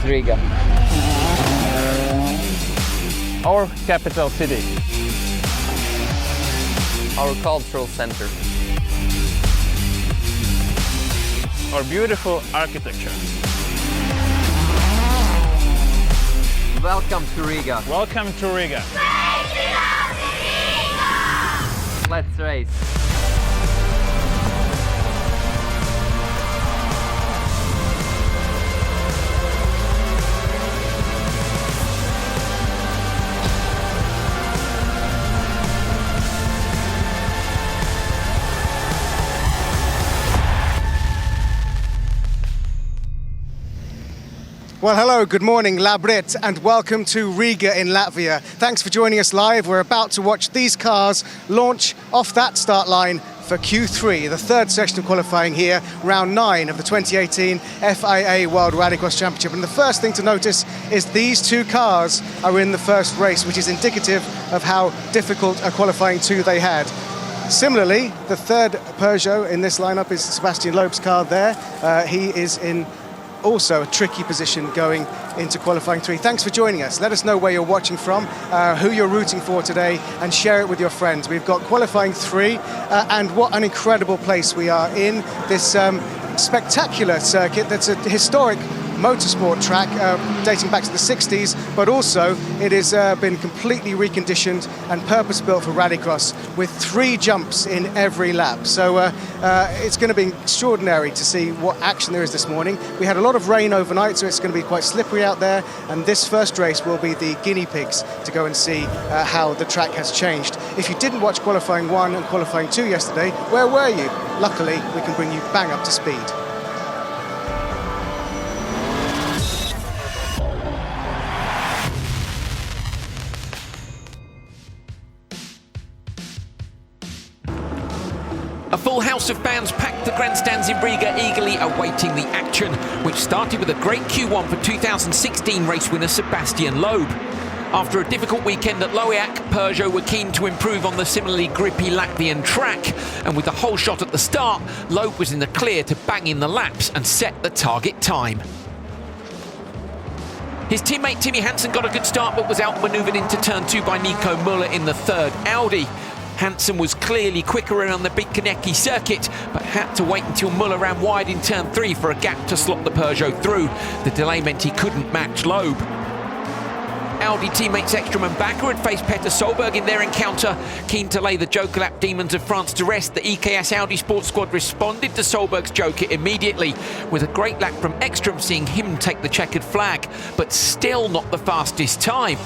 is Riga. Our capital city. Our cultural center. Our beautiful architecture. Welcome to Riga. Welcome to Riga. Let's race. Well, hello, good morning, Labrit, and welcome to Riga in Latvia. Thanks for joining us live. We're about to watch these cars launch off that start line for Q3, the third session of qualifying here, round 9 of the 2018 FIA World Rallycross Championship. And the first thing to notice is these two cars are in the first race, which is indicative of how difficult a qualifying 2 they had. Similarly, the third Peugeot in this lineup is Sebastian Loeb's car there. He is in also a tricky position going into qualifying 3. Thanks for joining us. Let us know where you're watching from, who you're rooting for today, and share it with your friends. We've got qualifying 3, and what an incredible place we are in, this spectacular circuit that's a historic motorsport track dating back to the 60s, but also it has been completely reconditioned and purpose-built for rallycross with 3 jumps in every lap. So it's going to be extraordinary to see what action there is this morning. We had a lot of rain overnight, so it's going to be quite slippery out there, and this first race will be the guinea pigs to go and see how the track has changed. If you didn't watch qualifying 1 and qualifying 2 yesterday, where were you? Luckily, we can bring you bang up to speed. A full house of fans packed the grandstands in Riga, eagerly awaiting the action, which started with a great Q1 for 2016 race winner Sebastian Loeb. After a difficult weekend at Loiak, Peugeot were keen to improve on the similarly grippy Latvian track, and with the whole shot at the start, Loeb was in the clear to bang in the laps and set the target time. His teammate Timmy Hansen got a good start but was outmanoeuvred into turn 2 by Nico Müller in the third Audi. Hansen was clearly quicker around the Bikanecki circuit, but had to wait until Müller ran wide in turn 3 for a gap to slot the Peugeot through. The delay meant he couldn't match Loeb. Audi teammates Ekstrom and Bakker had faced Petter Solberg in their encounter. Keen to lay the Joker Lap demons of France to rest, the EKS Audi Sports Squad responded to Solberg's Joker immediately, with a great lap from Ekstrom seeing him take the checkered flag, but still not the fastest time.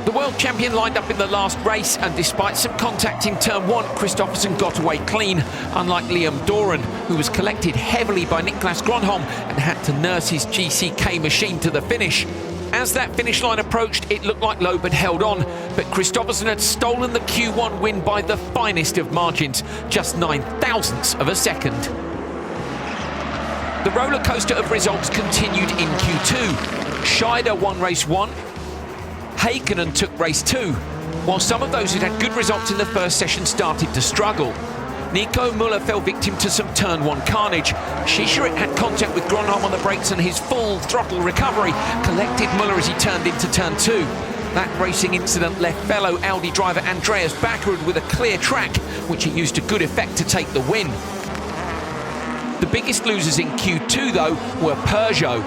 The world champion lined up in the last race, and despite some contact in turn 1, Kristoffersen got away clean, unlike Liam Doran, who was collected heavily by Niklas Gronholm and had to nurse his GCK machine to the finish. As that finish line approached, it looked like Loeb had held on, but Kristoffersen had stolen the Q1 win by the finest of margins, just 9,000ths of a second. The roller coaster of results continued in Q2. Scheider won race 1. Heikkinen took race 2, while some of those who'd had good results in the first session started to struggle. Nico Müller fell victim to some turn 1 carnage. Schischerit had contact with Gronholm on the brakes, and his full throttle recovery collected Müller as he turned into turn 2. That racing incident left fellow Audi driver Andreas Bakker with a clear track, which he used to good effect to take the win. The biggest losers in Q2, though, were Peugeot.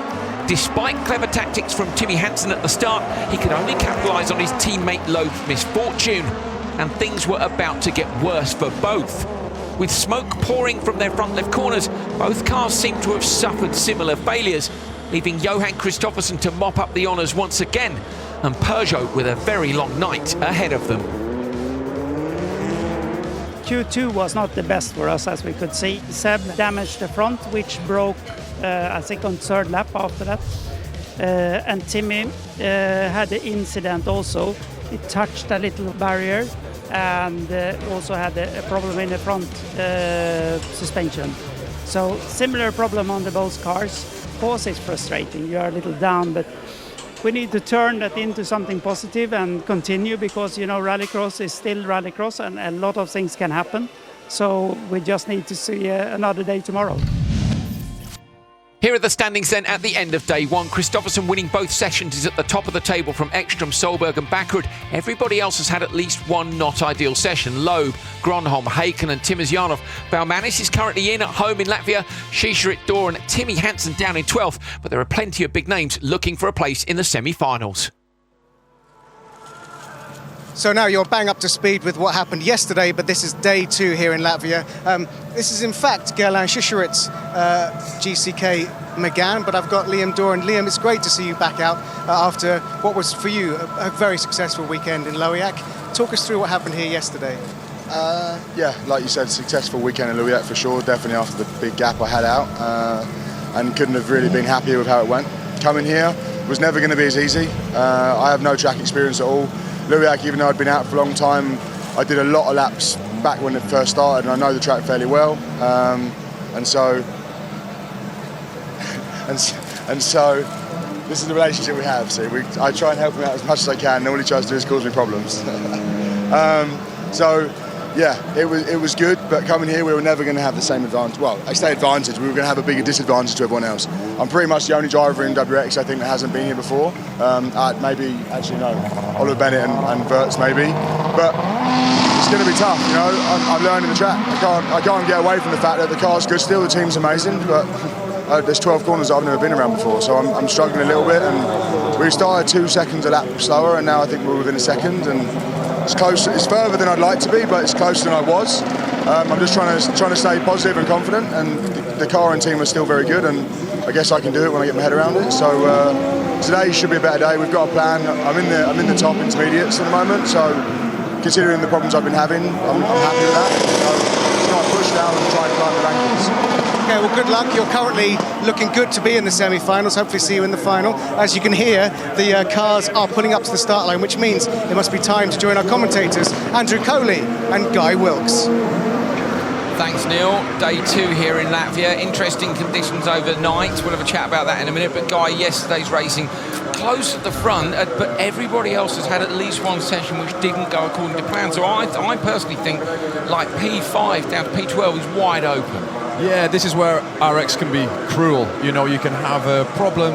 Despite clever tactics from Timmy Hansen at the start, he could only capitalise on his teammate Loeb's misfortune, and things were about to get worse for both. With smoke pouring from their front left corners, both cars seemed to have suffered similar failures, leaving Johan Kristoffersen to mop up the honours once again, and Peugeot with a very long night ahead of them. Q2 was not the best for us, as we could see. Seb damaged the front, which broke, I think, on third lap after that. And Timmy had the incident also. He touched a little barrier and also had a problem in the front suspension. So similar problem on the both cars. Of course it's frustrating, you are a little down, but we need to turn that into something positive and continue, because, you know, rallycross is still rallycross and a lot of things can happen. So we just need to see another day tomorrow. Here are the standings then at the end of day one. Kristoffersen winning both sessions is at the top of the table from Ekstrom, Solberg and Backrud. Everybody else has had at least one not ideal session. Loeb, Gronholm, Haken and Timosyanov. Baumanis is currently in at home in Latvia. Shisha at door and Timmy Hansen down in 12th. But there are plenty of big names looking for a place in the semi-finals. So now you're bang up to speed with what happened yesterday, but this is day 2 here in Latvia. This is in fact Gerlán Šešerit's GCK Megane, but I've got Liam Dorr. And Liam, it's great to see you back out after what was for you a very successful weekend in Loiak. Talk us through what happened here yesterday. Yeah, like you said, successful weekend in Loiak for sure, definitely after the big gap I had out, and couldn't have really been happier with how it went. Coming here was never going to be as easy. I have no track experience at all. Loiak, even though I'd been out for a long time, I did a lot of laps back when it first started, and I know the track fairly well. And so this is the relationship we have. See, I try and help him out as much as I can. All he tries to do is cause me problems. So yeah, it was good, but coming here we were never going to have the same advantage. Well, I say advantage, we were going to have a bigger disadvantage to everyone else. I'm pretty much the only driver in WX I think that hasn't been here before. Maybe, actually no, Oliver Bennett and Verts maybe, but it's going to be tough, you know. I'm learning the track. I can't get away from the fact that the car's good still, the team's amazing, but there's 12 corners that I've never been around before, so I'm struggling a little bit, and we started 2 seconds a lap slower, and now I think we're within a second, and it's close. It's further than I'd like to be, but it's closer than I was. I'm just trying to stay positive and confident, and the car and team are still very good, and I guess I can do it when I get my head around it. So today should be a better day. We've got a plan. I'm in the top intermediates at the moment, so considering the problems I've been having, I'm happy with that. So it's not push down and try and climb the rankings. Okay, well, good luck. You're currently looking good to be in the semi-finals. Hopefully see you in the final. As you can hear, the cars are pulling up to the start line, which means it must be time to join our commentators, Andrew Coley and Guy Wilkes. Thanks, Neil. Day 2 here in Latvia. Interesting conditions overnight. We'll have a chat about that in a minute. But Guy, yesterday's racing close at the front, but everybody else has had at least one session which didn't go according to plan. So I personally think like P5 down to P12 is wide open. Yeah, this is where RX can be cruel. You know, you can have a problem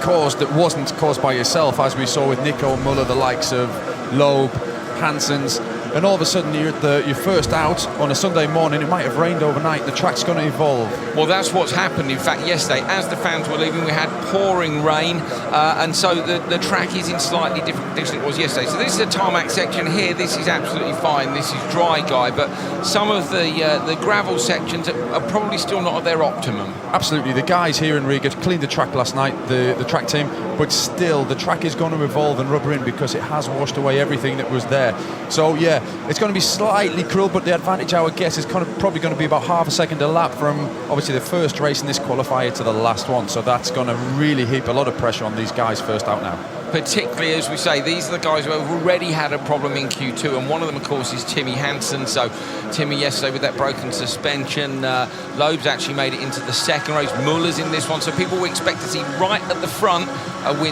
caused that wasn't caused by yourself, as we saw with Nico Muller, the likes of Loeb, Hansen's, and all of a sudden you're first out on a Sunday morning. It might have rained overnight. The track's going to evolve. Well, that's what's happened. In fact, yesterday, as the fans were leaving, we had pouring rain, and so the track is in slightly different condition than it was yesterday. So this is a tarmac section here. This is absolutely fine. This is dry, Guy, but some of the gravel sections are probably still not at their optimum. Absolutely. The guys here in Riga cleaned the track last night, the track team, but still the track is going to evolve and rubber in because it has washed away everything that was there. So yeah, it's going to be slightly cruel, but the advantage, I would guess, is probably going to be about half a second a lap from obviously the first race in this qualifier to the last one. So that's going to really heap a lot of pressure on these guys first out now. Particularly, as we say, these are the guys who have already had a problem in Q2, and one of them, of course, is Timmy Hansen. So Timmy yesterday with that broken suspension. Loeb's actually made it into the second race. Muller's in this one, so people will expect to see right at the front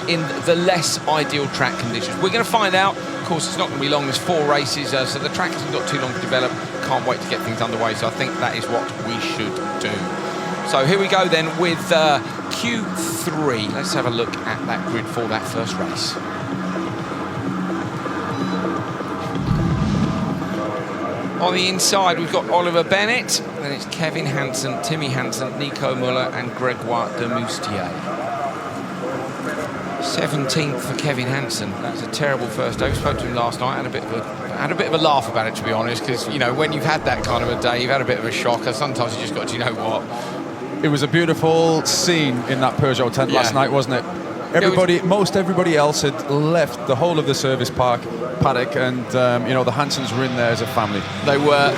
in the less ideal track conditions. We're going to find out. Of course, it's not going to be long. There's 4 races, so the track hasn't got too long to develop. Can't wait to get things underway, so I think that is what we should do. So here we go then with Q3. Let's have a look at that grid for that first race. On the inside, we've got Oliver Bennett, then it's Kevin Hansen, Timmy Hansen, Nico Muller and Gregoire de Moustier. 17th for Kevin Hansen. That's a terrible first day. We spoke to him last night. Had a bit of a laugh about it, to be honest, because you know when you've had that kind of a day, you've had a bit of a shocker. Sometimes you just got to, you know what. It was a beautiful scene in that Peugeot tent last night, wasn't it? Most everybody else had left the whole of the service paddock, and you know the Hansens were in there as a family. They were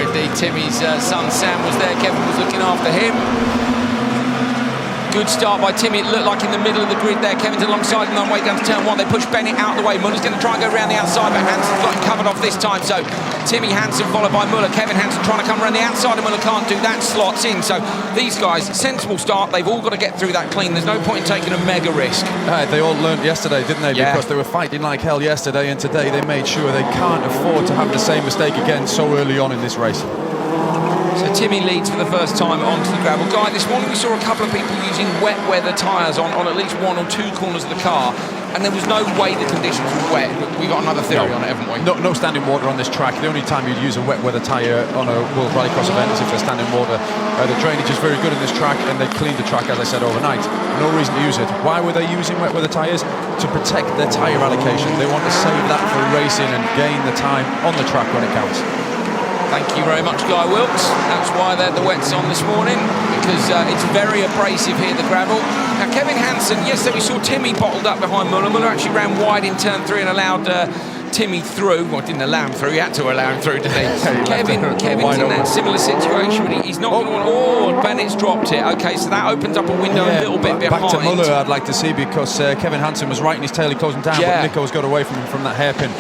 indeed. Timmy's son Sam was there. Kevin was looking after him. Good start by Timmy. It looked like in the middle of the grid there. Kevin's alongside him on the way down to turn 1. They push Bennett out of the way. Muller's going to try and go around the outside, but Hansen's got him covered off this time. So Timmy Hansen followed by Muller. Kevin Hansen trying to come around the outside, and Muller can't do that. Slots in. So these guys, sensible start. They've all got to get through that clean. There's no point in taking a mega risk. They all learned yesterday, didn't they? Yeah. Because they were fighting like hell yesterday, and today they made sure they can't afford to have the same mistake again so early on in this race. So Timmy leads for the first time onto the gravel. Guy, this morning we saw a couple of people using wet weather tyres on at least one or two corners of the car, and there was no way the conditions were wet. We got another theory on it, haven't we? No standing water on this track. The only time you'd use a wet weather tyre on a World Rallycross event is if there's standing water. The drainage is very good in this track, and they cleaned the track, as I said, overnight. No reason to use it. Why were they using wet weather tyres? To protect their tyre allocation. They want to save that for racing and gain the time on the track when it counts. Thank you very much, Guy Wilkes. That's why they're the wets on this morning, because it's very abrasive here, the gravel. Now, Kevin Hansen, yesterday we saw Timmy bottled up behind Muller. Muller actually ran wide in turn 3 and allowed Timmy through. Well, didn't allow him through, he had to allow him through, didn't he? Kevin's in that similar situation. He's not going to want... Oh, Bennett's dropped it. OK, so that opens up a window a little bit behind. Back to Muller, I'd like to see, because Kevin Hansen was right in his tail, he closed him down, but Nico's got away from him from that hairpin.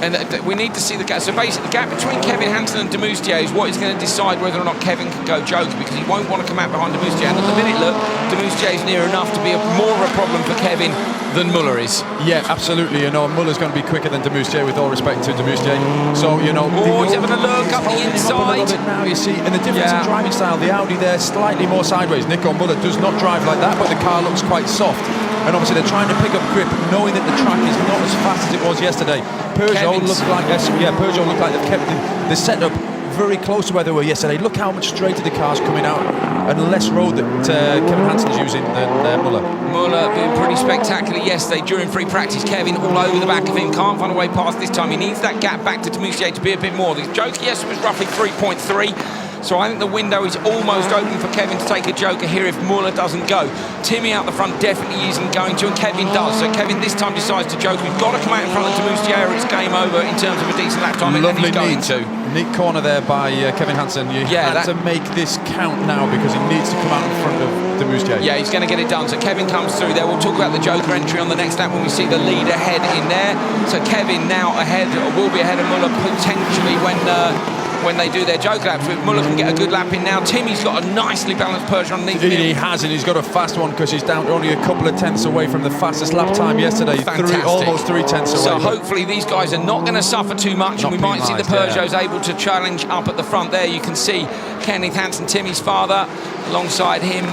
And we need to see the gap. So basically, the gap between Kevin Hansen and Demoustier is what is going to decide whether or not Kevin can go joker, because he won't want to come out behind Demoustier. And at the minute, look, Demoustier is near enough to be more of a problem for Kevin than Muller is. Yeah, absolutely. You know, Muller's going to be quicker than Demoustier, with all respect to Demoustier. So, you know... Oh, he's having a look up the inside. A little bit now, you see. And the difference in driving style, the Audi there, slightly more sideways. Nico Muller does not drive like that, but the car looks quite soft. And obviously they're trying to pick up grip, knowing that the track is not as fast as it was yesterday. Peugeot looked like they've kept the setup very close to where they were yesterday. Look how much straighter the car's coming out, and less road that Kevin Hansen's using than Muller. Muller being pretty spectacular yesterday during free practice. Kevin all over the back of him, can't find a way past this time. He needs that gap back to Demoustier to be a bit more. The joker yesterday was roughly 3.3. So I think the window is almost open for Kevin to take a joker here if Muller doesn't go. Timmy out the front definitely isn't going to, and Kevin does. So Kevin this time decides to joker. We've got to come out in front of Demoustier or it's game over in terms of a decent lap time, and then he's going to. Neat corner there by Kevin Hansen. You have to make this count now, because he needs to come out in front of Demoustier. Yeah, he's going to get it done. So Kevin comes through there. We'll talk about the joker entry on the next lap when we see the lead ahead in there. So Kevin now ahead, or will be ahead of Muller potentially when they do their joker laps. If Muller can get a good lap in now. Timmy's got a nicely balanced Peugeot underneath him. He has, and he's got a fast one, because he's down to only a couple of tenths away from the fastest lap time yesterday. Almost 3 tenths away. So hopefully these guys are not going to suffer too much, and we might see the Peugeots able to challenge up at the front there. You can see Kenneth Hansen, Timmy's father, alongside him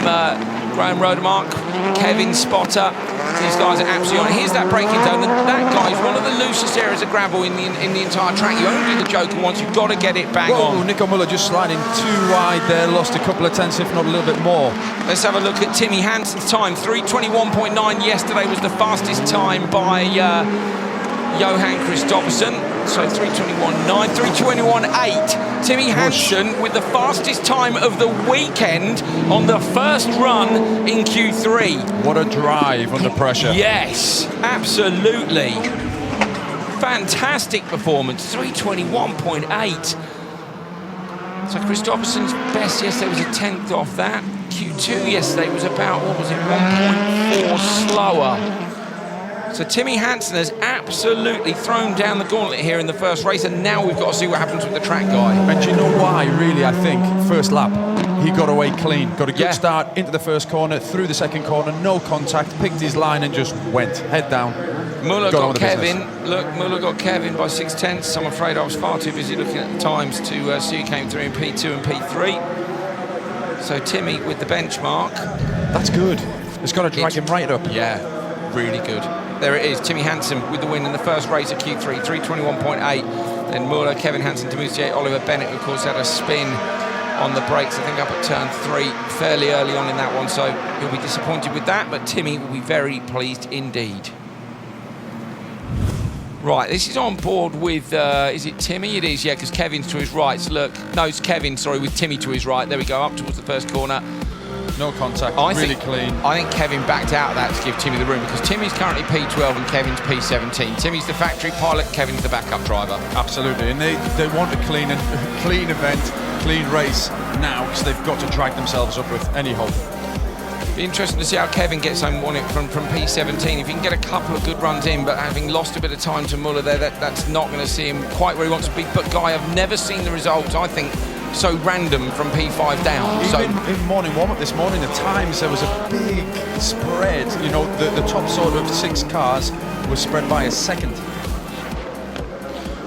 Graham Rodemark, Kevin Spotter. These guys are absolutely on it. Here's that braking zone. That guy is one of the loosest areas of gravel in the entire track. You only do the joker once, you've got to get it bang on. Nico Muller just sliding too wide there, lost a couple of tenths, if not a little bit more. Let's have a look at Timmy Hansen's time. 3:21.9 yesterday was the fastest time by Johan Kristoffersen. So 3:21.9, 3:21.8. Timmy Hansen with the fastest time of the weekend on the first run in Q3. What a drive under pressure. Yes, absolutely. Fantastic performance, 3:21.8. So Kristoffersen's best yesterday was a tenth off that. Q2 yesterday was about, 1.4 slower. So Timmy Hansen has absolutely thrown down the gauntlet here in the first race, and now we've got to see what happens with the track guy. And do you know why, really, I think? First lap, he got away clean. Got a good start into the first corner, through the second corner, no contact, picked his line and just went head down. Muller got Kevin. Look, Muller got Kevin by 6 tenths. I'm afraid I was far too busy looking at the times to see who came through in P2 and P3. So Timmy with the benchmark. That's good. It's got to drag him right up. Yeah, really good. There it is, Timmy Hansen with the win in the first race of Q3, 3:21.8. Then Muller, Kevin Hansen, Demoustier, Oliver Bennett, of course, had a spin on the brakes, I think up at turn 3, fairly early on in that one, so he'll be disappointed with that, but Timmy will be very pleased indeed. Right, this is on board with, is it Timmy? It is, yeah, because Kevin's to his right. So look, no, it's Kevin, sorry, with Timmy to his right. There we go, up towards the first corner. No contact, really clean. I think Kevin backed out of that to give Timmy the room, because Timmy's currently P12 and Kevin's P17. Timmy's the factory pilot, Kevin's the backup driver. Absolutely, and they want a clean event, clean race now, because they've got to drag themselves up with any hope. Be interesting to see how Kevin gets home on it from P17. If he can get a couple of good runs in, but having lost a bit of time to Muller there, that's not going to see him quite where he wants to be. But Guy, I've never seen the results, I think, so random from P5 down. Even in morning warm-up this morning, the times, there was a big spread. You know, the top sort of 6 cars were spread by a second.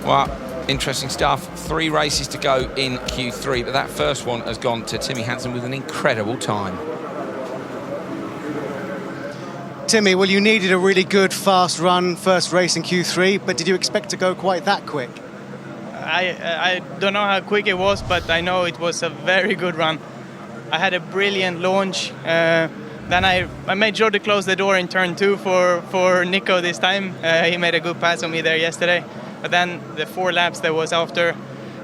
Well, Interesting stuff. 3 races to go in Q3, but that first one has gone to Timmy Hansen with an incredible time. Timmy, well, you needed a really good, fast run first race in Q3, but did you expect to go quite that quick? I don't know how quick it was, but I know it was a very good run. I had a brilliant launch. Then I made sure to close the door in turn 2 for Nico this time. He made a good pass on me there yesterday. But then the 4 laps that was after,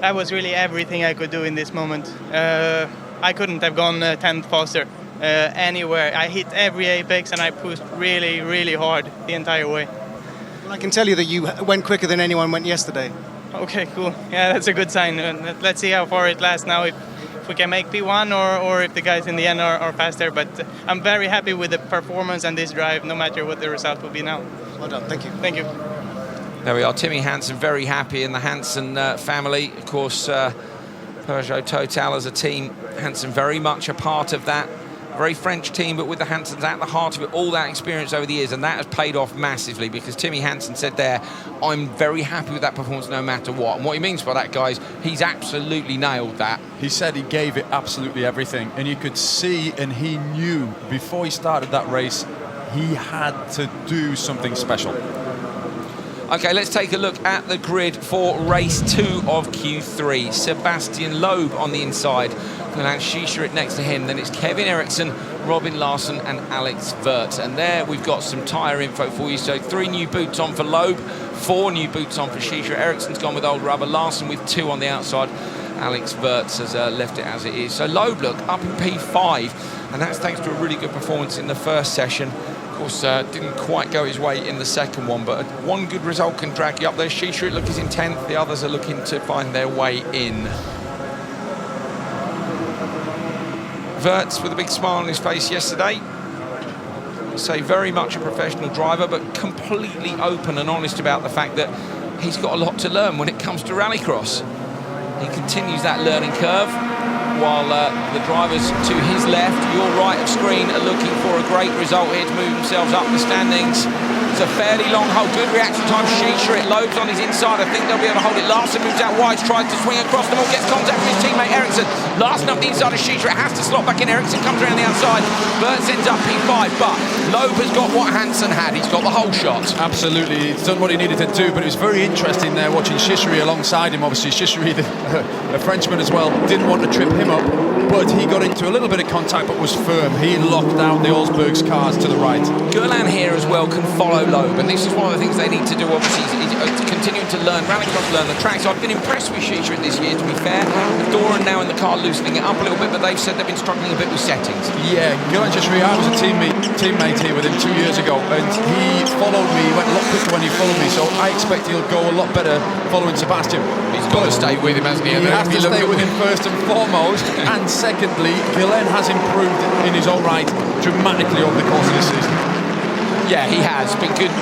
that was really everything I could do in this moment. I couldn't have gone 10th faster anywhere. I hit every apex and I pushed really, really hard the entire way. Well, I can tell you that you went quicker than anyone went yesterday. Okay, cool. Yeah, that's a good sign. Let's see how far it lasts now. If we can make P1 or if the guys in the end are faster. But I'm very happy with the performance and this drive, no matter what the result will be now. Well done. Thank you. Thank you. There we are, Timmy Hansen, very happy, and the Hansen family, of course, Peugeot Total as a team, Hansen very much a part of that. Very French team, but with the Hansens at the heart of it, all that experience over the years, and that has paid off massively, because Timmy Hansen said there, I'm very happy with that performance no matter what. And what he means by that, guys, he's absolutely nailed that. He said he gave it absolutely everything, and you could see, and he knew before he started that race, he had to do something special. Okay, let's take a look at the grid for race 2 of Q3. Sebastian Loeb on the inside. Milan Shisharit next to him. Then it's Kevin Eriksson, Robin Larsson and Alex Wirtz. And there we've got some tyre info for you. So 3 new boots on for Loeb, 4 new boots on for Shisharit. Eriksson's gone with old rubber. Larsson with 2 on the outside. Alex Wirtz has left it as it is. So Loeb, look, up in P5. And that's thanks to a really good performance in the first session. Of course, didn't quite go his way in the second one, but one good result can drag you up there. Shisharit, look, is in 10th. The others are looking to find their way in. Wirtz with a big smile on his face yesterday. Say very much a professional driver, but completely open and honest about the fact that he's got a lot to learn when it comes to rallycross. He continues that learning curve, while the drivers to his left, your right of screen, are looking for a great result here to move themselves up the standings. It's a fairly long hole, good reaction time. Shisharit, Loeb's on his inside. I think they'll be able to hold it. Larsson moves out wide, tries to swing across them all, gets contact with his teammate Eriksson. Larsson up the inside of Shisharit, has to slot back in. Eriksson comes around the outside. Wirtz ends up P5, but Loeb has got what Hansen had. He's got the whole shot. Absolutely, he's done what he needed to do, but it was very interesting there watching Shisharit alongside him. Obviously, Shisharit, a Frenchman as well, didn't want to trip him up, but he got into a little bit of contact but was firm. He locked out the Olsberg's cars to the right. Guerlain here as well can follow Loeb, and this is one of the things they need to do, obviously, is continuing to learn rallycross, learn the track. So I've been impressed with Shisharit this year, to be fair. Doran now in the car loosening it up a little bit, but they've said they've been struggling a bit with settings. Yeah, Guerlain Shisharit, I was a teammate here with him 2 years ago, and he followed me, went a lot quicker when he followed me, so I expect he'll go a lot better following Sebastian. He's got to stay with him, hasn't he? He has to stay with him first and foremost, and secondly, Guerlain has improved in his own right dramatically over the course of this season. Yeah, he has.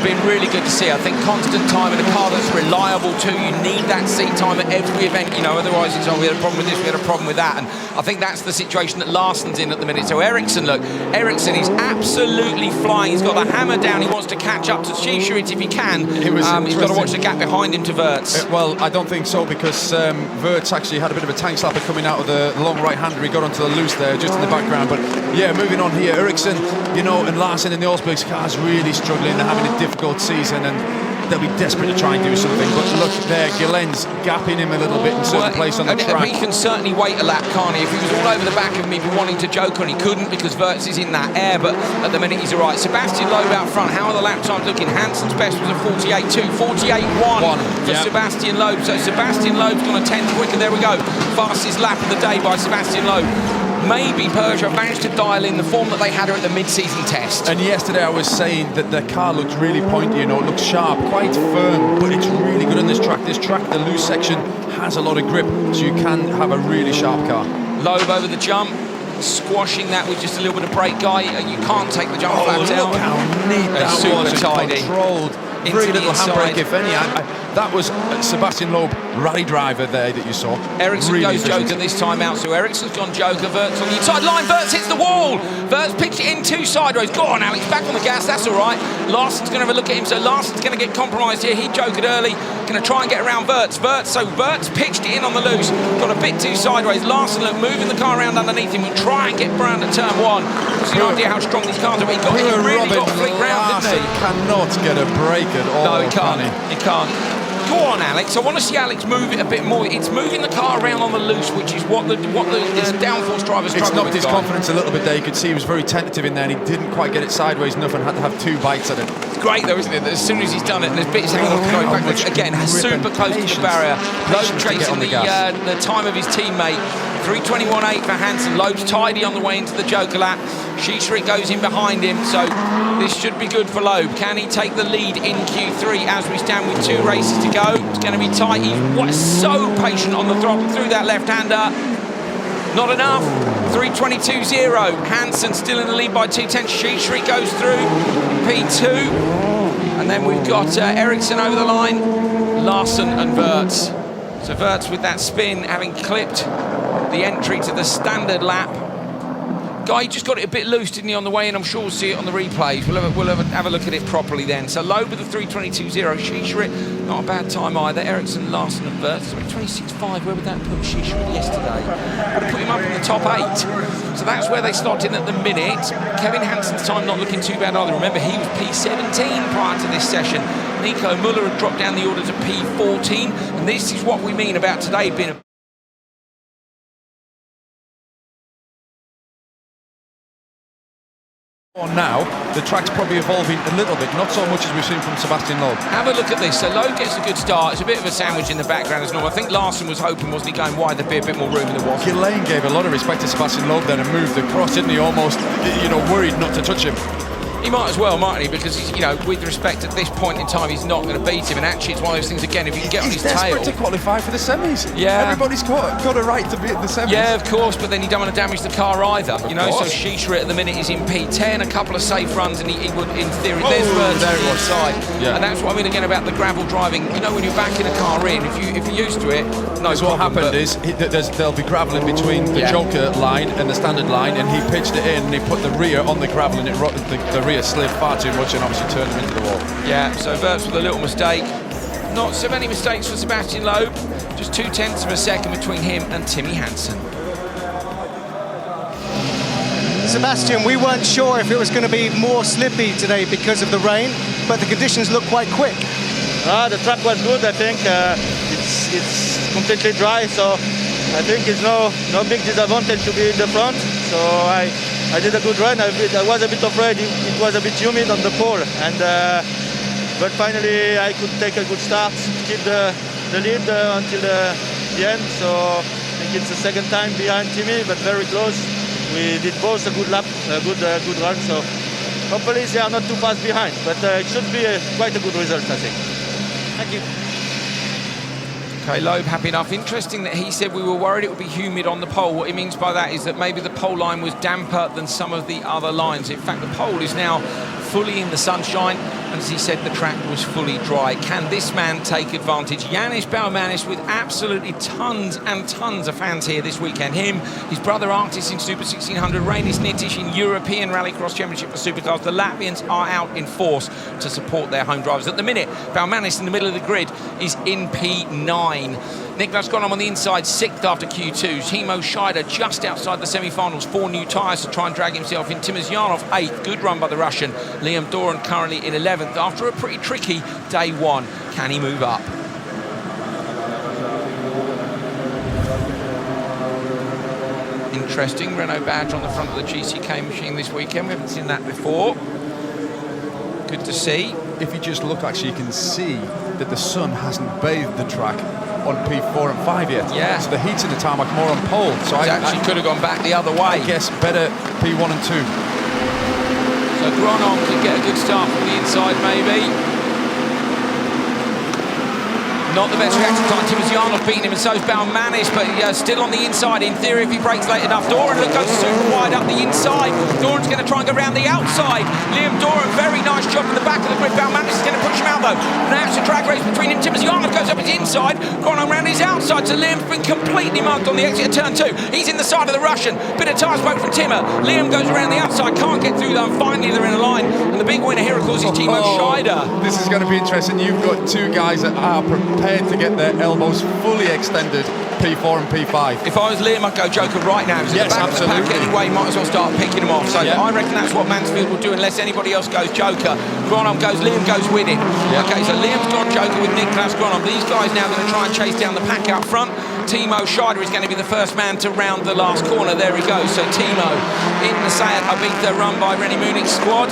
Been really good to see. I think constant time in a car that's reliable too. You need that seat time at every event, you know, otherwise it's, oh, we had a problem with this, we had a problem with that. And I think that's the situation that Larsson's in at the minute. So Eriksson, look, Eriksson is absolutely flying. He's got the hammer down. He wants to catch up to Shisharit if he can. He's got to watch the gap behind him to Wirtz. Well, I don't think so, because Wirtz actually had a bit of a tank slapper coming out of the long right-hander. He got onto the loose there, just in the background. But yeah, moving on here, Eriksson, you know, and Larsson in the Olsberg's cars really struggling. They're having a difficult season, and they'll be desperate to try and do something. But look there, Guerlain's gapping him a little bit in certain place on the track. He can certainly wait a lap, can't he? If he was all over the back of me, wanting to joke on, he couldn't, because Wirtz is in that air, but at the minute he's all right. Sebastian Loeb out front, how are the lap times looking? Hansen's best was a 48.2, 48.1 for Sebastian Loeb. So Sebastian Loeb's gone a 10th quicker. There we go. Fastest lap of the day by Sebastian Loeb. Maybe Peugeot managed to dial in the form that they had her at the mid-season test. And yesterday I was saying that the car looked really pointy, you know, it looks sharp, quite firm, but it's really good on this track. This track, the loose section, has a lot of grip, so you can have a really sharp car. Loeb over the jump, squashing that with just a little bit of brake guy. You can't take the jump flaps out. Look how neat that was, super tidy. Controlled into Very the little inside. handbrake, if any. That was Sebastian Loeb, rally driver there that you saw. Ericsson Really goes efficient. Joker this time out, so Ericsson's gone Joker. Verts on the inside line. Verts hits the wall. Verts pitched it in two sideways. Go on, Alex, back on the gas. That's all right. Larson's going to have a look at him, so Larson's going to get compromised here. He jokered early. Going to try and get around Verts. Verts pitched it in on the loose. Got a bit too sideways. Larson look moving the car around underneath him. Will try and get Brown at turn one. There's no idea how strong these cars are. He really got flick round, didn't he? Cannot get a break at all. No, he can't. He can't. Go on, Alex. I want to see Alex move it a bit more. It's moving the car around on the loose, which is what this downforce driver struggled with. It's knocked his confidence a little bit there. You could see he was very tentative in there, and he didn't quite get it sideways enough and had to have two bites at it. It's great though, isn't it? That as soon as he's done it, and there's bits hanging off going backwards. Again, super close to the barrier. Loeb chasing the time of his teammate. 3:21.8 for Hansen. Loeb's tidy on the way into the Joker lap. Schischrich goes in behind him, so this should be good for Loeb. Can he take the lead in Q3 as we stand with 2 races to go? It's going to be tight. He's so patient on the throttle through that left-hander. Not enough. 3:22.0. Hansen still in the lead by 2:10. Schischrich goes through P2. And then we've got Ericsson over the line, Larson and Verts. So Verts with that spin, having clipped the entry to the standard lap. Guy just got it a bit loose, didn't he, on the way in? I'm sure we'll see it on the replays. We'll have a look at it properly then. So Loeb with the 3:22.0. Schischrich, not a bad time either. Ericsson, Larson and Verts. 26.5, where would that put Schischrich yesterday? Would have put him up in the top 8. So that's where they slot in at the minute. Kevin Hansen's time not looking too bad either. Remember, he was P17 prior to this session. Nico Muller had dropped down the order to P14. And this is what we mean about today being a Now, the track's probably evolving a little bit, not so much as we've seen from Sebastian Loeb. Have a look at this. So Loeb gets a good start. It's a bit of a sandwich in the background as normal. I think Larson was hoping, wasn't he, going wide, there'd be a bit more room than there was. Gillane gave a lot of respect to Sebastian Loeb then and moved across, didn't he? Almost, worried not to touch him. He might as well, mightn't he? Because, with respect, at this point in time, he's not going to beat him. And actually, it's one of those things, again, if you can get on his tail... He's desperate to qualify for the semis. Yeah. Everybody's got a right to be at the semis. Yeah, of course, but then you don't want to damage the car either. So Schischrich at the minute is in P10, a couple of safe runs, and he would, in theory, there's Verts on the inside. Yeah. And that's what I mean again about the gravel driving. When you're backing a car in, if you're used to it, no problem. What happened is there'll be gravel in between the Joker line and the standard line, and he pitched it in, and he put the rear on the gravel, and the rear slid far too much and obviously turned him into the wall. Yeah, so Verts with a little mistake. Not so many mistakes for Sebastian Loeb. Just 0.2 of a second between him and Timmy Hansen. Sebastian, we weren't sure if it was going to be more slippy today because of the rain, but the conditions look quite quick. The track was good. I think it's completely dry, so I think it's no big disadvantage to be in the front. So I did a good run. I was a bit afraid it was a bit humid on the pole, but finally I could take a good start, keep the lead until the end. So I think it's the second time behind Timmy, but very close. We did both a good lap, a good run. So hopefully they are not too fast behind, but it should be quite a good result, I think. Thank you. Okay, Loeb happy enough. Interesting that he said we were worried it would be humid on the pole. What he means by that is that maybe the pole line was damper than some of the other lines. In fact, the pole is now fully in the sunshine, and as he said, the track was fully dry. Can this man take advantage? Janis Baumanis with absolutely tons and tons of fans here this weekend. Him, his brother Artis in Super 1600, Reinis Nitish in European Rallycross Championship for Supercars. The Latvians are out in force to support their home drivers. At the minute, Baumanis in the middle of the grid is in P9. Niklas Gonam on the inside, 6th after Q2. Timo Scheider just outside the semi-finals. 4 new tyres to try and drag himself in. Timosyanov 8th. Good run by the Russian. Liam Doran currently in 11th after a pretty tricky day one. Can he move up? Interesting. Renault badge on the front of the GCK machine this weekend. We haven't seen that before. Good to see. If you just look, actually, you can see that the sun hasn't bathed the track on P4 and 5 yet. Yeah. So the heat's in the tarmac more on pole. So I actually could have gone back the other way. I guess better P1 and 2. So Gronom could get a good start from the inside, maybe. Not the best reaction time. Timosyanov beating him, and so's Balmanis, but still on the inside. In theory, if he breaks late enough. Doran goes super wide up the inside. Doran's going to try and go around the outside. Liam Doran, very nice job in the back of the grid. Balmanis is going to push him out though. Now it's a drag race between him. Timosyanov goes up his inside, going around his outside. So Liam's been completely mugged on the exit of turn 2. He's in the side of the Russian. Bit of tyre smoke from Timmer. Liam goes around the outside, can't get through though. And finally they're in a line. And the big winner here, of course, is Timo Scheider. This is going to be interesting. You've got two guys that are prepared to get their elbows fully extended, P4 and P5. If I was Liam, I'd go Joker right now. He's at the back of the pack anyway, might as well start picking him off. So I reckon that's what Mansfield will do unless anybody else goes Joker. Gronholm goes, Liam goes with him. Okay, so Liam's gone Joker with Niklas Gronholm. These guys now going to try and chase down the pack out front. Timo Scheider is going to be the first man to round the last corner. There he goes. So Timo in the Seat Ibiza run by Rennie Munich's squad,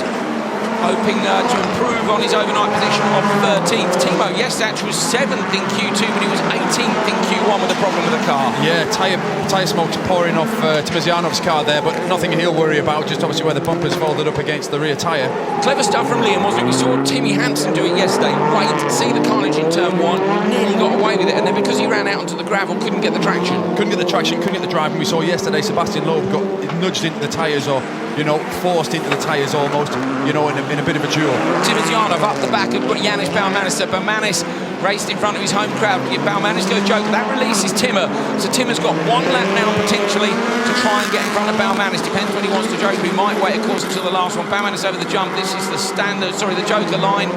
hoping to improve on his overnight position of 13th. Timo, yes, that was 7th in Q2, but he was 18th in Q1 with a problem with the car. Yeah, tyre smoke's pouring off Timosyanov's car there, but nothing he'll worry about, just obviously where the bumper's folded up against the rear tyre. Clever stuff from Liam, wasn't it? We saw Timmy Hansen do it yesterday. Wait, see the carnage in turn 1, nearly got away with it, and then because he ran out onto the gravel, couldn't get the traction. Couldn't get the traction, couldn't get the drive, and we saw yesterday Sebastian Loeb got nudged into the tyres, or, you know, forced into the tyres almost, you know, in a bit of a duel. Timosyanov up the back of Yanis Balmanis. So Balmanis raced in front of his home crowd. Balmanis goes Joker. That releases Timmer. So Timmer's got 1 lap now potentially to try and get in front of Balmanis. Depends when he wants to Joker. He might wait, of course, until the last one. Balmanis over the jump. This is the Joker line.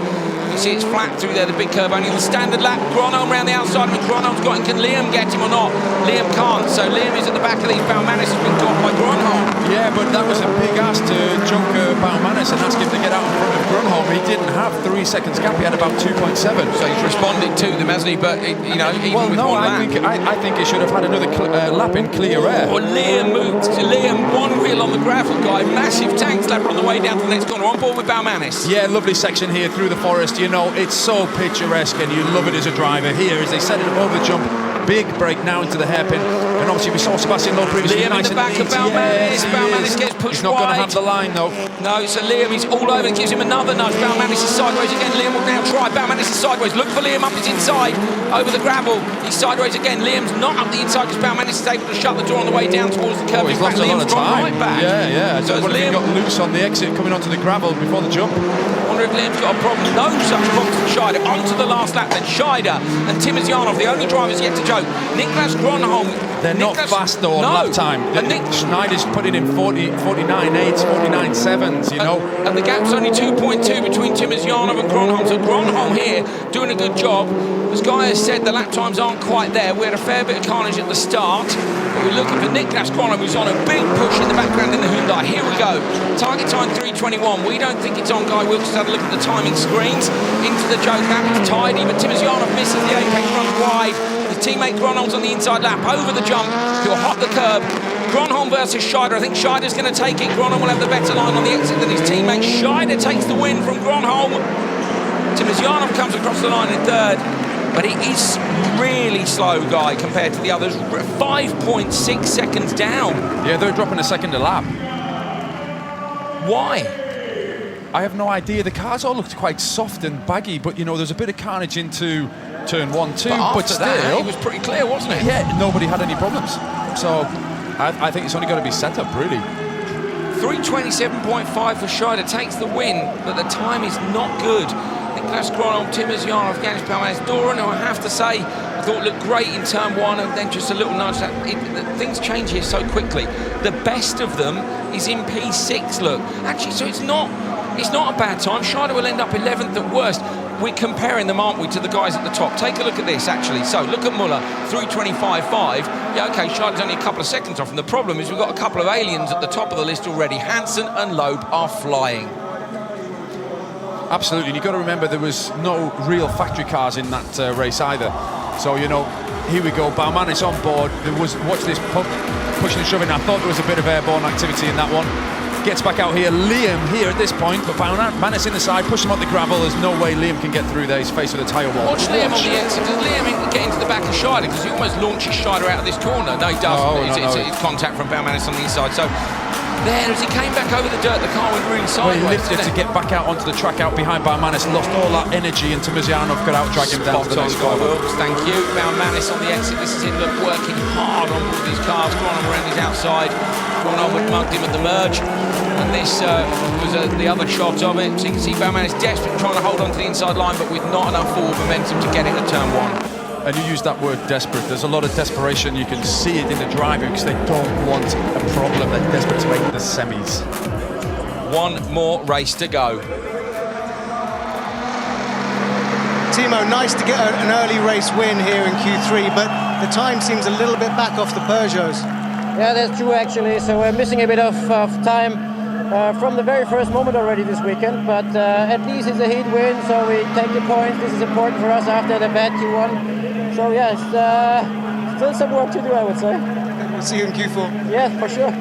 You see it's flat through there, the big curve only on the standard lap. Gronholm around the outside, and Gronholm's got him. Can Liam get him or not? Liam can't, so Liam is at the back of these. Balmanis has been got by Gronholm. Yeah, but that was a big ask to Joker Balmanis and ask him to get out in front of Gronholm. He didn't have 3 seconds gap, he had about 2.7. So he's responded to them, hasn't he? But, you know, even well, with no, 1 lap. I think he should have had another lap in clear air. Well, Liam moved to Liam, 1 wheel on the gravel guy, massive tank slapper on the way down to the next corner, on board with Balmanis. Yeah, lovely section here through the forest. You know, it's so picturesque and you love it as a driver. Here, as they set it over the jump, big break now into the hairpin, and obviously we saw Sebastian Loeb previously. Liam nice in the back of Balmanis. Balmanis gets pushed He's not going to have the line though. No, so Liam is all over, gives him another nudge. Balmanis is sideways again. Liam will now try. Balmanis is sideways. Look for Liam up his inside over the gravel. He's sideways again. Liam's not up the inside because Balmanis is able to shut the door on the way down towards the curve. He's lost a lot of time. Right back. Yeah. So what if he Liam got loose on the exit coming onto the gravel before the jump? I wonder if Liam's got a problem. No such problem for Scheider. Onto the last lap then. Scheider and Timosyanov, the only drivers yet to joke. Niklas Gronholm. They're not fast though on lap time. Schneider's putting in 49.8s, 49.7s, you know. And the gap's only 2.2 between Timosyanov and Gronholm. So Gronholm here doing a good job. As Guy has said, the lap times aren't quite there. We had a fair bit of carnage at the start. But we're looking for Niklas Gronholm, who's on a big push in the background in the Hyundai. Here we go. Target time 3:21. We don't think it's on. Guy Wilkes had a look at the timing screens. Into the joke lap. It's tidy, but Timosyanov misses the apex, runs wide. His teammate Gronholm's on the inside lap. Over the jump. He'll hop the curb. Gronholm versus Scheider. I think Scheider's going to take it. Gronholm will have the better line on the exit than his teammate. Scheider takes the win from Gronholm. Timosyanov comes across the line in 3rd. But he is really slow, Guy, compared to the others. 5.6 seconds down. Yeah, they're dropping a second a lap. Why? I have no idea. The cars all looked quite soft and baggy, but, you know, there's a bit of carnage into turn 1, 2, but still... That, it was pretty clear, wasn't it? Yeah, nobody had any problems. So, I think it's only got to be set up, really. 3:27.5 for Scheider, takes the win, but the time is not good. Niklas Gronholm, Timosyanov, Yanis Balmanis, Doran, who I have to say, I thought looked great in turn 1, and then just a little nudge. Things change here so quickly. The best of them is in P6, look. Actually, so it's not a bad time. Scheider will end up 11th at worst. We're comparing them, aren't we, to the guys at the top. Take a look at this, actually. So, look at Muller, 3:25.5. Yeah, OK, Scheider's only a couple of seconds off, and the problem is we've got a couple of aliens at the top of the list already. Hansen and Loeb are flying. Absolutely, and you've got to remember there was no real factory cars in that race either. So, you know, here we go, Balmanis on board. There was, watch this pushing and shoving. I thought there was a bit of airborne activity in that one. Gets back out here, Liam here at this point, but Balmanis in the side, push him on the gravel. There's no way Liam can get through there. He's faced with a tyre wall. Watch Liam on the exit. Does Liam get into the back of Scheider? Because he almost launches Scheider out of this corner. No, he doesn't. It's contact from Balmanis on the inside. So There, as he came back over the dirt, the car went really sideways. Well, he lifted to get back out onto the track out behind Baumanis, lost all that energy, and Timizianov could out-drag him down to the next corner. Thank you. Baumanis on the exit. This is him working hard on all these cars. Gronov around his outside. Gronov had mugged him at the merge. And this was the other shot of it. So you can see Baumanis desperate trying to hold on to the inside line, but with not enough forward momentum to get into turn one. And you use that word desperate. There's a lot of desperation. You can see it in the driving because they don't want a problem. They're desperate to make the semis. One more race to go. Timo, nice to get an early race win here in Q3, but the time seems a little bit back off the Peugeots. Yeah, that's true actually. So we're missing a bit of time from the very first moment already this weekend, but at least it's a heat win, so we take the points. This is important for us after the bad Q1. So yes, still some work to do, I would say. And we'll see you in Q4. Yeah, for sure.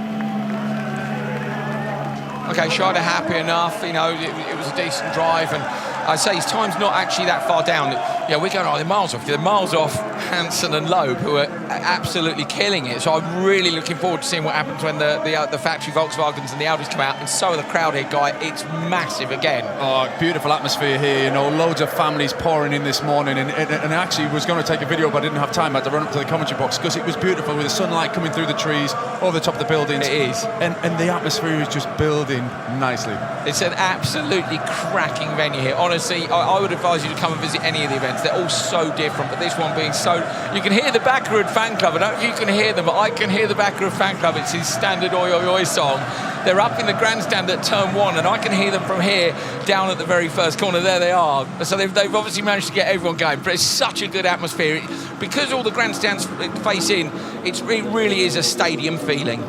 Okay, Scheider happy enough. You know, it was a decent drive, and I'd say his time's not actually that far down. Yeah, we're going, oh, they're miles off. They're miles off Hansen and Loeb, who are absolutely killing it. So I'm really looking forward to seeing what happens when the factory Volkswagens and the Audis come out. And so are the crowd here, Guy. It's massive again. Oh, beautiful atmosphere here. You know, loads of families pouring in this morning. And actually was going to take a video, but I didn't have time. I had to run up to the commentary box because it was beautiful with the sunlight coming through the trees over the top of the buildings. It is. And the atmosphere is just building nicely. It's an absolutely cracking venue here. Honestly, I would advise you to come and visit any of the events. They're all so different, but this one being so... You can hear the Bakkerud fan club. I don't know if you can hear them, but I can hear the Bakkerud fan club. It's his standard Oi Oi Oi song. They're up in the grandstand at turn one, and I can hear them from here down at the very first corner. There they are. So they've obviously managed to get everyone going, but it's such a good atmosphere. Because all the grandstands face in, it really is a stadium feeling.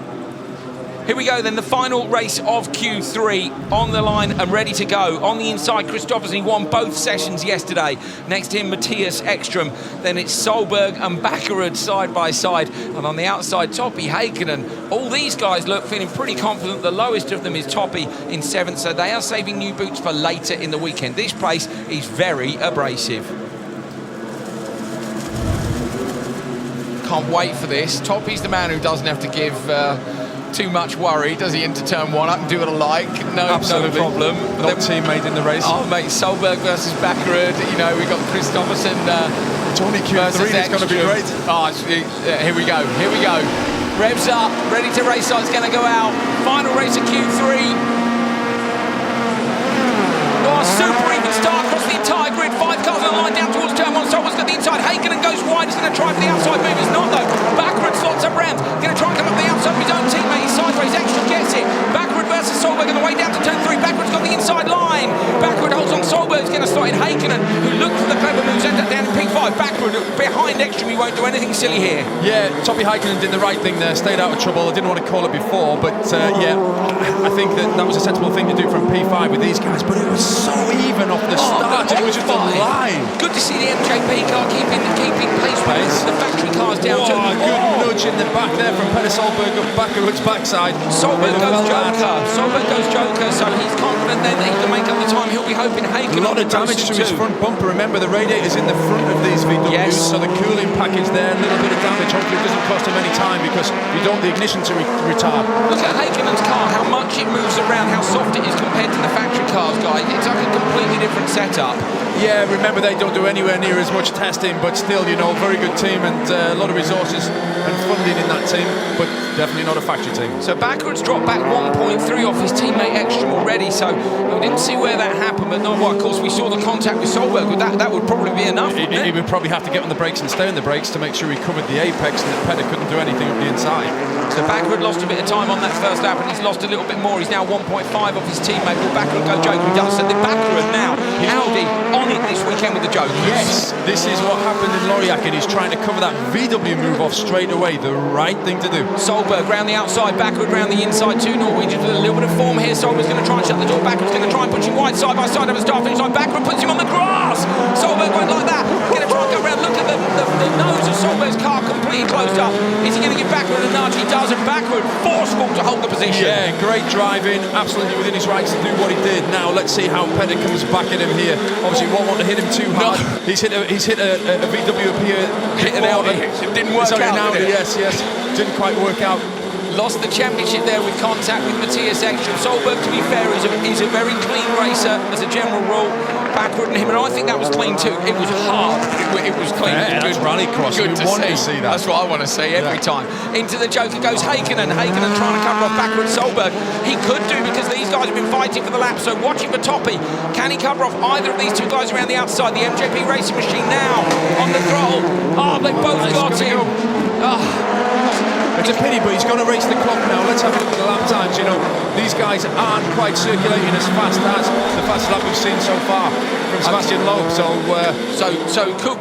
Here we go then, the final race of Q3 on the line and ready to go. On the inside, Kristoffersen won both sessions yesterday. Next to him, Matthias Ekström. Then it's Solberg and Bakkerud side by side. And on the outside, Topi Heikkinen. All these guys look feeling pretty confident. The lowest of them is Topi in 7th, so they are saving new boots for later in the weekend. This place is very abrasive. Can't wait for this. Topi's the man who doesn't have to give... too much worry, does he, into turn one? I can do what I like, no problem. No teammate in the race. Oh, mate, Solberg versus Bakkerud. You know, we've got Kristoffersen. Tony Q3 is going to be great. Oh, here we go. Revs up, ready to race on. It's going to go out. Final race of Q3. Oh, super even start across the entire grid. 5 cars on the line down towards turn one. Solberg's got the inside. Heikkinen goes wide. He's going to try for the outside move. It's not, though. Bakkerud slots up round. Going to try and come up the outside of his own teammate. He's sideways. Extra gets it. Bakkerud versus Solberg on the way down to turn 3. Bakkerud's got the inside line. Bakkerud holds on. Solberg's going to slot in Heikkinen, who looked for the clever moves, ended up down in P5. Bakkerud behind Ekström. He won't do anything silly here. Yeah, Topi Heikkinen did the right thing there. Stayed out of trouble. I didn't want to call it before, but yeah, I think that was a sensible thing to do from P5 with these guys. But it was so even off the start. It was just a line. Good to see the MJP car keeping pace with the factory cars down. Good nudge in the back there from Petter Solberg up Bakkerud's backside. Solberg goes Joker, so he's confident then that he can make up the time. He'll be hoping Heikkinen. A lot of damage to his front bumper. Remember, the radiator's in the front of these VWs, yes. So the cooling package there, a little bit of damage. Hopefully it doesn't cost him any time because you don't want the ignition to retard. Look at Heikkinen's car, how much it moves around, how soft it is compared to the factory cars, guys. It's like a completely different setup. Yeah, remember they don't do anywhere near as much testing, but still, you know, very good team and a lot of resources and funding in that team, but definitely not a factory team. So Bakkerud's dropped back 1.3 off his teammate Ekström already, so we didn't see where that happened, but no, of course we saw the contact with Solberg. That would probably be enough. He would probably have to get on the brakes and stay on the brakes to make sure he covered the apex and that Petter couldn't do anything up the inside. So Bakkerud lost a bit of time on that first lap and he's lost a little bit more. He's now 1.5 off his teammate. Will Bakkerud go Joker? He does. So the Bakkerud now, Audi on it this weekend with the Jokers. Yes, this is what happened in Loriak and he's trying to cover that VW move off straight away. The right thing to do. Solberg round the outside, Bakkerud round the inside. 2 Norwegians with a little bit of form here. Solberg's going to try and shut the door. Bakkerud's going to try and push him wide side by side of a start finish line. Bakkerud puts him on the grass. Solberg won't like that. Going to try and go around. Look at the nose of Solberg's car completely closed up. Is he going to give Bakkerud a nudge? He does, and Bakkerud forceful to hold the position. Yeah, great driving, absolutely within his rights to do what he did. Now let's see how Petter comes back at him here. Obviously, won't want to hit him too hard. No. He's hit a VW up here. Hit an Audi. It didn't work out. Sorry, an Audi, yes. Didn't quite work out. lost the championship there with contact with Matthias Ekstrom. Solberg, to be fair, is a very clean racer as a general rule. Backward and him, and I think that was clean too. It was hard. It was clean. Yeah, that's Rallycross. Good We want to see that. That's what I want to see every time. Into the Joker goes Heikkinen. Heikkinen trying to cover off backward Solberg. He could do because these guys have been fighting for the lap. So watching for Toppy. Can he cover off either of these two guys around the outside? The MJP racing machine now on the throttle. Oh, they both got him. It's a pity, but he's going to race the clock now. Let's have a look at the lap times. You know, these guys aren't quite circulating as fast as the fastest lap we've seen so far from Sebastian Loeb.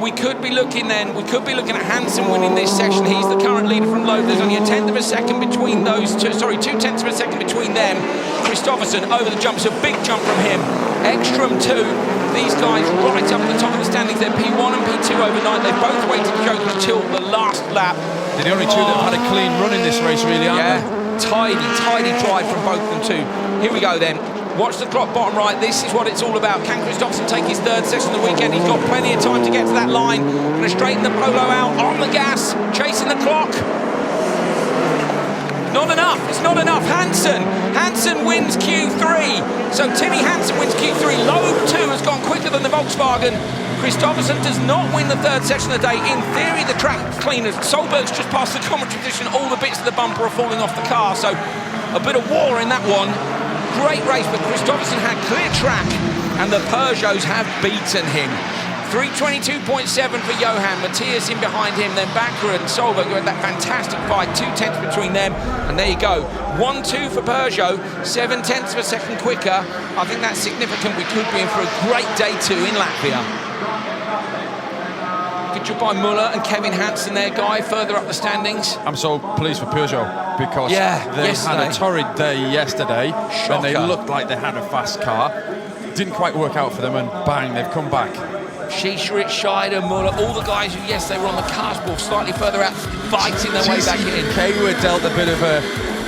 We could be looking at Hansen winning this session. He's the current leader from Loeb. There's only a tenth of a second between those two. Sorry, 2/10 of a second between them. Kristoffersson over the jump, so big jump from him. Ekstrom too. These guys right up at the top of the standings. They're P1 and P2 overnight. They both waited to go until the last lap. They're the only two that have had a clean run in this race, really, aren't they? Tidy drive from both of them too. Here we go then. Watch the clock bottom right. This is what it's all about. Can Kristoffersson take his third session of the weekend? He's got plenty of time to get to that line. Going to straighten the polo out on the gas, chasing the clock. Not enough. It's not enough. Hansen wins Q3. So Timmy Hansen wins Q3. Loeb 2 has gone quicker than the Volkswagen. Kristoffersson does not win the third session of the day. In theory, the track's cleaner. Solberg's just past the commentary position. All the bits of the bumper are falling off the car. So a bit of war in that one. Great race, but Kristoffersson had clear track, and the Peugeots have beaten him. 3:22.7 for Johan, Matthias in behind him, then Baccarat and Solberg, who had that fantastic fight, 2/10 between them, and there you go. 1-2 for Peugeot, 7/10 of a second quicker. I think that's significant. We could be in for a great day 2 in Latvia. Good job by Muller and Kevin Hansen there, Guy, further up the standings. I'm so pleased for Peugeot because they had a torrid day yesterday. Shocker. And they looked like they had a fast car. Didn't quite work out for them, and bang, they've come back. Schischrich, Scheider, Muller, all the guys who, yes, they were on the cars ball, slightly further out, fighting their way back in. They were dealt a bit of a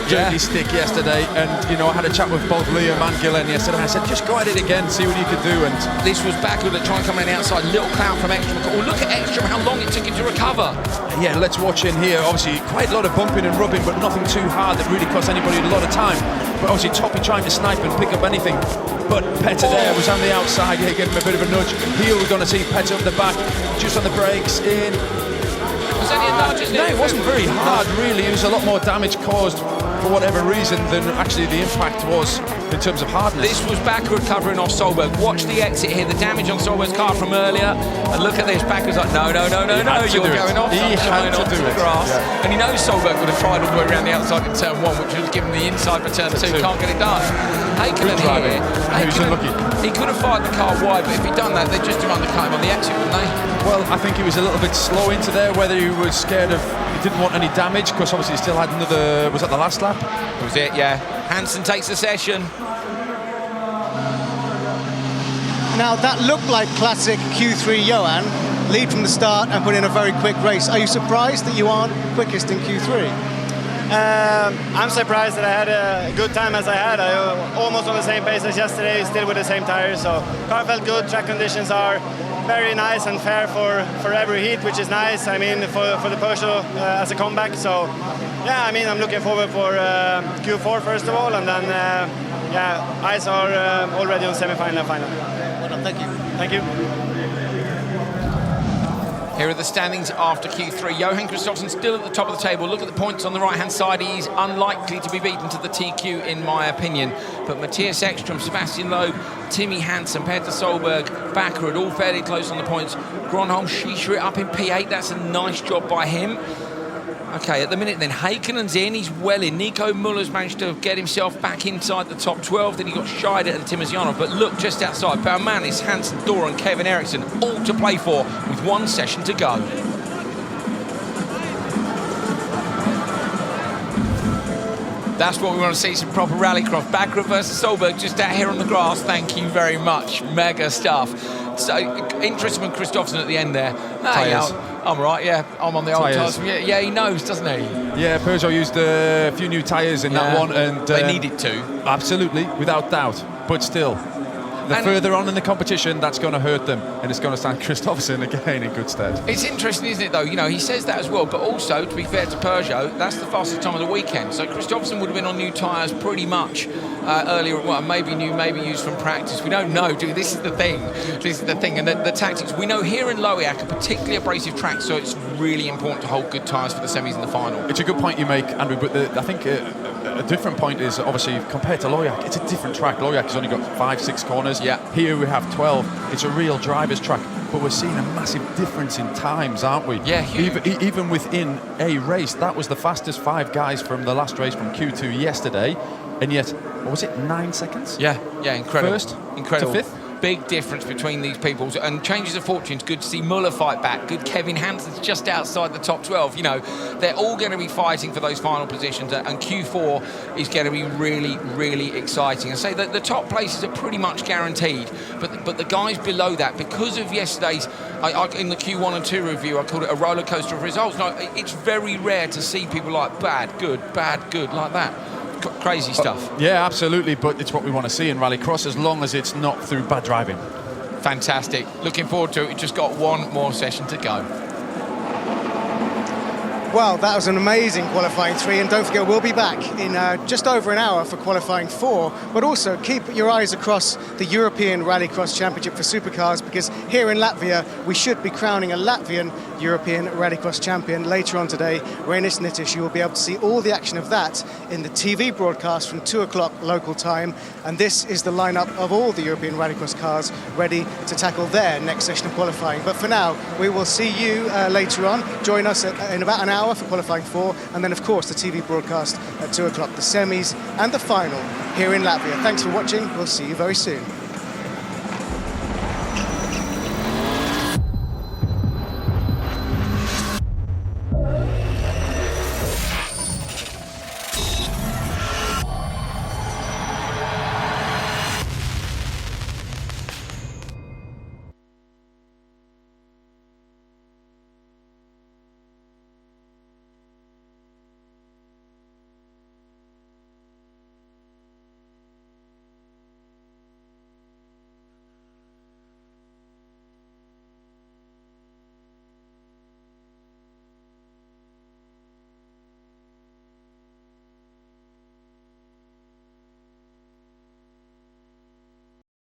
jerky stick yesterday, and you know, I had a chat with both Liam and Gillen yesterday. I said, just go at it again, see what you could do. And this was Backward that tried to come around the outside, little clout from Ekstrom. Oh, look at Ekstrom, how long it took him to recover. Yeah, let's watch in here. Obviously, quite a lot of bumping and rubbing, but nothing too hard that really cost anybody a lot of time. But obviously, Toppy trying to snipe and pick up anything. But Petter there was on the outside, yeah, gave him a bit of a nudge. Here we're going to see Petter up the back, just on the brakes, in. Was any nudge? No, it wasn't very hard, really. It was a lot more damage caused for whatever reason than actually the impact was in terms of hardness. This was Backward covering off Solberg. Watch the exit here, the damage on Solberg's car from earlier. And look at this, Backward's like, no, you're going off. He had to do it. Grass. Yeah. And he knows Solberg would have tried all the way around the outside in turn 1, which would give him the inside for turn 2. Can't get it done. Heikkinen here. He could have fired the car wide, but if he'd done that, they'd just have undercut him on the exit, wouldn't they? Well, I think he was a little bit slow into there, whether he was scared of, he didn't want any damage, because obviously he still had another, was that the last lap? That was it, yeah. Hansen takes the session. Now, that looked like classic Q3 Johan, lead from the start and put in a very quick race. Are you surprised that you aren't quickest in Q3? I'm surprised that I had a good time as I had. I almost on the same pace as yesterday, still with the same tires. So car felt good. Track conditions are very nice and fair for every heat, which is nice. I mean, for the Peugeot as a comeback. So yeah, I mean, I'm looking forward for Q4 first of all, and then eyes are already on semi-final and final. Well done, thank you. Thank you. Here are the standings after Q3. Johan Kristoffersson still at the top of the table. Look at the points on the right-hand side. He's unlikely to be beaten to the TQ, in my opinion. But Matthias Ekstrom, Sebastian Loeb, Timmy Hansen, Petter Solberg, Baccarat, all fairly close on the points. Gronholm, Schischrich up in P8. That's a nice job by him. Okay, at the minute then, Heikkinen's in, he's well in. Nico Muller's managed to get himself back inside the top 12. Then he got Scheider and Timosyanov. But look, just outside, Baumanis, Hansen, Dora and Kevin Eriksson, all to play for with one session to go. That's what we want to see, some proper rallycross. Baccarat versus Solberg, just out here on the grass. Thank you very much. Mega stuff. So, interesting with Kristoffersson at the end there. Tyres. I'm right, yeah. I'm on the old tyres. Yeah, he knows, doesn't he? Yeah, Peugeot used a few new tyres in that one. And they needed to. Absolutely, without doubt. But still. The further on in the competition, that's going to hurt them, and it's going to stand Kristoffersen again in good stead. It's interesting, isn't it, though? You know, he says that as well, but also, to be fair to Peugeot, that's the fastest time of the weekend. So Kristoffersen would have been on new tyres pretty much earlier. Well, maybe new, maybe used from practice. We don't know, do we? This is the thing. This is the thing. And the tactics. We know here in Loiak, a particularly abrasive track, so it's really important to hold good tyres for the semis and the final. It's a good point you make, Andrew, but I think a different point is, obviously, compared to Loiak, it's a different track. Loiak has only got 5-6 corners. Yeah. Here we have 12. It's a real driver's track, but we're seeing a massive difference in times, aren't we? Yeah, huge. Even within a race, that was the fastest 5 guys from the last race from Q2 yesterday, and yet, what was it, 9 seconds? Yeah, incredible. First incredible. to 5th. Big difference between these people, and changes of fortunes. Good to see Muller fight back. Good Kevin Hansen's just outside the top 12. You know, they're all going to be fighting for those final positions, and Q4 is going to be really, really exciting. I say that the top places are pretty much guaranteed, but the guys below that, because of yesterday's, in the Q1 and 2 review, I called it a roller coaster of results. No, it's very rare to see people like bad, good like that. Crazy stuff. Yeah, absolutely, but it's what we want to see in Rallycross, as long as it's not through bad driving. Fantastic. Looking forward to it. We've just got one more session to go. Well, that was an amazing qualifying 3, and don't forget, we'll be back in just over an hour for qualifying 4, but also keep your eyes across the European Rallycross Championship for supercars, because here in Latvia, we should be crowning a Latvian European Rallycross champion later on today. Neste, you will be able to see all the action of that in the TV broadcast from 2 o'clock local time, and this is the lineup of all the European Rallycross cars ready to tackle their next session of qualifying. But for now, we will see you later on. Join us in about an hour for qualifying 4, and then of course the TV broadcast at 2 o'clock, the semis and the final here in Latvia. Thanks for watching. We'll see you very soon.